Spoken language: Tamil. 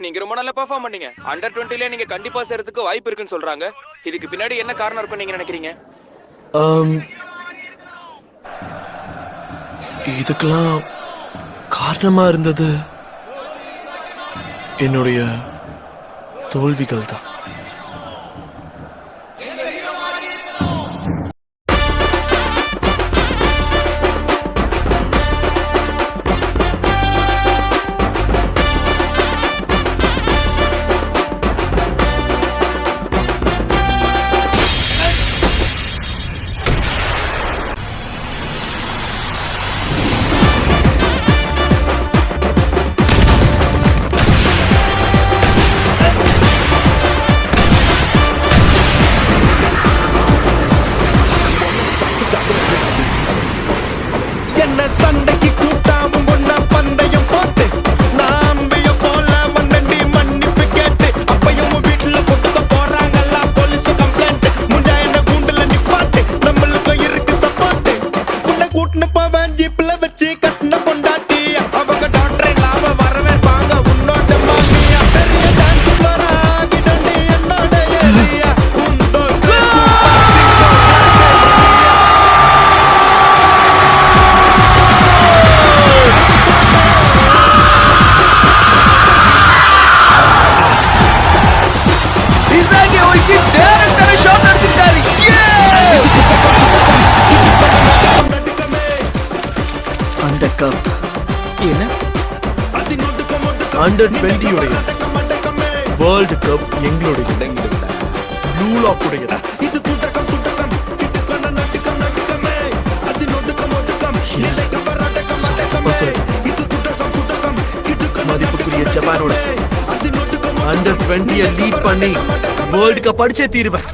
நீங்க ரொம்ப நல்லா பெர்ஃபார்ம் பண்ணீங்க. அண்டர் 20ல நீங்க கண்டிப்பா சேர்றதுக்கு வாய்ப்பு இருக்குன்னு சொல்றாங்க. இதுக்கு பின்னாடி என்ன காரணம் இருக்கும் நீங்க நினைக்கிறீங்க? இதுக்கெல்லாம் காரணமா இருந்தது என்னுடைய தோல்விகள் தான். என்ன சண்டைக்கு கூட்டாவும் ஒன்னா பந்தயம் போட்டு நாம்பிய போல வந்தண்டி மன்னிப்பு கேட்டு அப்பையும் வீட்டுல போட்டுக்க போறாங்கல்ல போலீஸ் கம்ப்ளைண்ட் முண்டா என்ன கூண்டுல நிப்பாட்டு நம்மளுக்கு இருக்கு சப்போர்ட் உன்னை கூட்டுன்னு போவேன் ஜீப்ல வச்சு கட்டின பொண்டாட்டி அவங்க டாக்டர் இல்லாம வரவே வாங்க உன்னோட மாமியா பெரிய டான்ஸ் ஃப்ளோரா கிடண்டி என்னோட ஏரியா உந்தோ அந்த கப் என்ன அண்டர் 20 உடைய வேர்ல்டு கப் எங்களுடைய ப்ளூ லாக் உடைய இது துட்டகம் துட்டகம் கிட்டுக்கொண்ட நட்டுக்கம் நட்டுக்கமே அது நொட்டுக்கம் ஒட்டுக்கம் நிலைக்கம் வராட்டக்கம் மட்டக்கமே இது துட்டகம் துட்டகம் கிட்டுக்கொண்ட மதிப்புக்குரிய ஜப்பானோட அது நொட்டுக்கம் அண்டர் 20 லீட் பண்ணி வேர்ல்டு கப் அடிச்சே தீருவேன்.